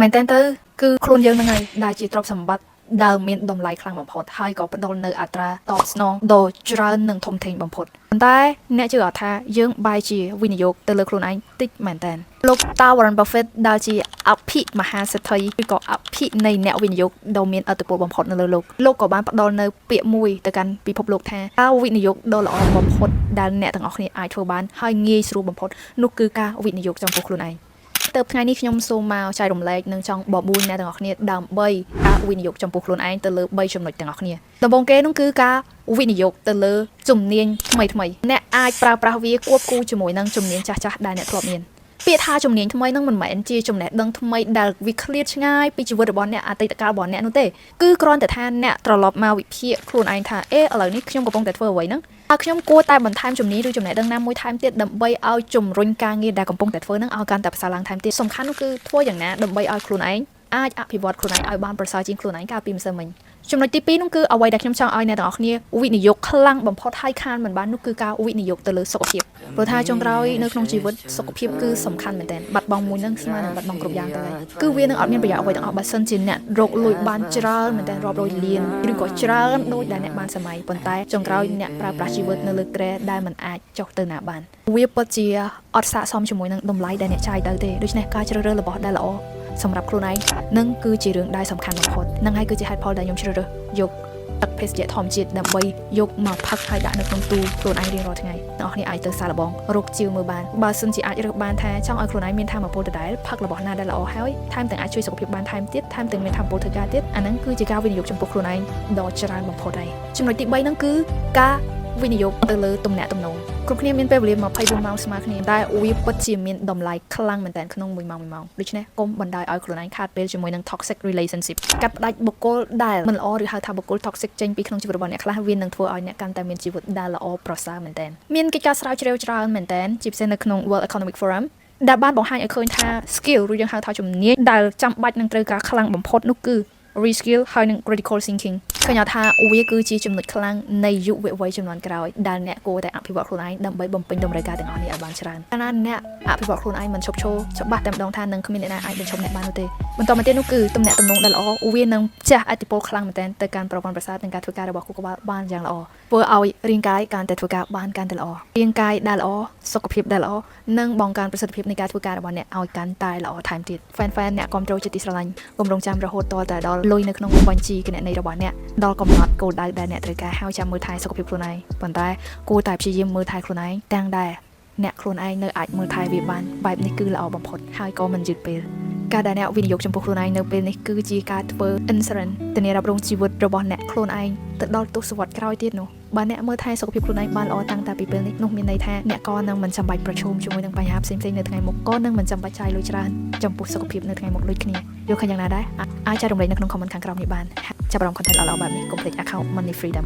មែនតើទៅគឺខ្លួនយើងហ្នឹងហើយដែលជាទ្រព្យសម្បត្តិដែលមានតម្លៃខ្លាំងបំផុតហើយក៏ផ្ដល់នៅអត្រាតបស្នងដ៏ច្រើននិងធំធេងបំផុតប៉ុន្តែអ្នកជឿអត់ថាយើងបែរជាវិនិយោគទៅលើខ្លួនឯងតិចមែនតើលោក Warren Buffett ដែលជាអភិមហាសេដ្ឋីឬក៏អភិនៃអ្នកវិនិយោគដ៏មានឥទ្ធិពលបំផុតនៅលើលោកក៏បានផ្ដល់នៅពាក្យមួយទៅកាន់ពិភពលោកថាការវិនិយោគដ៏ល្អបំផុតដែលអ្នកទាំងអស់គ្នាអាចធ្វើបានហើយងាយស្រួលបំផុតនោះគឺការវិនិយោគចំពោះខ្លួនឯងទៅថ្ងៃនេះខ្ញុំសូមមកចែករំលែកនិងចង់បបួលអ្នកទាំងអស់គ្នាដើម្បីការវិនិយោគចំពោះខ្លួនឯងទៅលើ3ចំណុចទាំងអស់គ្នាដំបូងគេនោះគឺការវិនិយោគទៅលើជំនាញថ្មីអ្នកអាចប្រើប្រាស់វាគួបគូជាមួយនឹងជំនាញចាស់ៗដែលអ្នកធ្លាប់មានពាក្យថាជំនាញថ្មីហ្នឹងមិនមែនជាចំណេះដឹងថ្មីដែលវាឃ្លាតឆ្ងាយពីជីវិតរបស់អ្នកអតីតកាលរបស់អ្នកនោះទេគឺគ្រាន់តែថាអ្នកត្រឡប់មកវិភាគខ្លួនឯងថាឥឡូវនេះខ្ញុំកំពុងតែធ្វើអ្វីហ្នឹងហើយខ្ញុំគួរតែបន្ថែមជំនាញឬចំណេះដឹងណាមួយថែមទៀតដើម្បីឲ្យជំរុញការងារដែលកំពុងតែធ្វើហ្នឹងឲ្យកាន់តែប្រសើរឡើងថែមទៀតសំខាន់នោះគឺធ្វើយ៉ាងណាដើម្បីឲ្យខ្លួនឯងអាចអភិវឌ្ឍខ្លួនឯងឲ្យបានប្រសើរជាងខ្លួនឯងកាលពីម្សិលមិញចំណុចទី2នោះគឺអ្វីដែលខ្ញុំចង់ឲ្យអ្នកទាំងអស់គ្នាវិនិយោគខ្លាំងបំផុតហើយខានមិនបាននោះគឺការវិនិយោគទៅលើសុខភាពព្រោះថាចុងក្រោយនៅក្នុងជីវិតសុខភាពគឺសំខាន់មែនទែនបាត់បង់មួយនឹងស្មើនឹងបាត់បង់គ្រប់យ៉ាងទៅហើយគឺវានឹងអត់មានប្រយោជន៍អ្វីទាំងអស់បើសិនជាអ្នករកលុយបានច្រើនមែនទែនរាប់រយលានឬក៏ច្រើនដូចដែលអ្នកបានសម័យប៉ុន្តែចុងក្រោយអ្នកប្រើប្រាស់ជីវិតនៅលើគ្រែដែលមិនអាចចុះទៅណាបានវាពិតជាអត់ស័ក្តិសមជាមួយនឹងតម្លៃដែលអ្នកចាយទៅទេដូច្នេះការជ្រើសរើសរបស់ដែលល្អសម្រាប់ខ្លួនឯងនឹងគឺជារឿងដែលសំខាន់បំផុតនឹងហើយគឺជាហេតុផលដែលខ្ញុំជ្រើសរើសយកទឹកភេសជ្ជៈធម្មជាតិដើម្បីយកមកផឹកហើយដាក់នៅក្នុងទូខ្លួនឯងរៀងរាល់ថ្ងៃអ្នកនរគ្នាអាចទៅសាឡបងរកជាវមើលបានបើសិនជាអាចរើសបានថាចង់ឲ្យខ្លួនឯងមានថាមពលដដែលផឹករបស់ណាដែលល្អហើយថែមទាំងអាចជួយសុខភាពបានថែមទៀតថែមទាំងមានថាមពលធ្វើការទៀតអាហ្នឹងគឺជាការវិនិយោគចំពោះខ្លួនឯងដ៏ច្រើនបំផុតហើយចំណុចទី3ហ្នឹងគឺការវិនិយោគទៅលើទំនាក់ទំនងគ្រប់គ្នាមានពេលវេលា24ម៉ោងស្មើគ្នាតែវាពិតជាមានតម្លៃខ្លាំងមែនទែនក្នុង1ម៉ោងដូច្នេះកុំបណ្ដោយឲ្យខ្លួនឯងខាតពេលជាមួយនឹង toxic relationship កាត់ផ្ដាច់បុគ្គលដែលមិនល្អឬហៅថាបុគ្គល toxic ចេញពីក្នុងជីវិតរបស់អ្នកខ្លះវានឹងធ្វើឲ្យអ្នកកាន់តែមានជីវិតដែលល្អប្រសើរមែនទែនមានកិច្ចការស្រាវជ្រាវច្រើនមែនទែនជាពិសេសនៅក្នុង World Economic Forum ដែលបានបង្ហាញឲ្យឃើញថា skill ឬយើងហៅថាជំនាញដែលចាំបាច់នឹងត្រូវការខ្លាំងបំផុតនោះគឺ reskill ហើយនឹង critical thinking ឃើញថាវាគឺជាចំណុចខ្លាំងនៃយុវវ័យជំនាន់ក្រោយដែលអ្នកគួរតែអភិវឌ្ឍខ្លួនឯងដើម្បីបំពេញតម្រូវការទាំងអស់នេះឲ្យបានច្រើនកាលណាអ្នកអភិវឌ្ឍខ្លួនឯងមិនឈប់ឈរច្បាស់តែម្ដងថានឹងគ្មានអ្នកណាអាចបញ្ឈប់អ្នកបាននោះទេបន្តមកទៀតនោះគឺទំនាក់ទំនងដែលល្អវានឹងជះឥទ្ធិពលខ្លាំងមែនទែនទៅកាន់ប្រព័ន្ធប្រសាទនិងការធ្វើការរបស់ខួរក្បាលបានយ៉ាងល្អធ្វើឲ្យរាងកាយកាន់តែធ្វើការបានកាន់តែល្អរាងកាយដែលល្អសុខភាពដែលល្អនិងបង្កើនប្រសិទ្ធភាពនៃការធ្វើការរបស់អ្នកឲ្យកាន់តែល្អថែមទៀត fan អ្នកគ្រប់គ្រងជាទីស្រឡាញ់កុំរងចាំរហូតតតែដល់លុយនៅក្នុងបញ្ជីគណនេយ្យរបស់អ្នកដល់កំណត់គោលដៅដែលអ្នកត្រូវការហើយចាំមើលថែសុខភាពខ្លួនឯងប៉ុន្តែគួរតែព្យាយាមមើលថែខ្លួនឯងទាំងដែលអ្នកខ្លួនឯងនៅអាចមើលថែវាបានបែបនេះគឺល្អបំផុតហើយក៏មិនយឺតពេលការដែលអ្នកវិនិយោគចំពោះខ្លួនឯងនៅពេលនេះគឺជាការធ្វើ insurance ធានារ៉ាប់រងជីវិតរបស់អ្នកខ្លួនឯងទៅដល់ទសវត្សរ៍ក្រោយទៀតនោះបើអ្នកមើលថែសុខភាពខ្លួនឯងបានល្អតាំងតែពីពេលនេះនោះមានន័យថាអ្នកក៏នឹងមិនចាំបាច់ប្រឈមជាមួយនឹងបញ្ហាផ្សេងៗនៅថ្ងៃមុខក៏នឹងមិនចាំបាច់ចាយលុយច្រើនចំពោះសុខភាពនៅថ្ងៃមុខដូចគ្នាយល់ឃើញយ៉ាងណាដែរអាចចែករំលែកនៅក្នុង comment ខាងក្រោមនេះបានចាប់អារម្មណ៍ content ល្អៗបែបនេះកុំភ្លេច account Money Freedom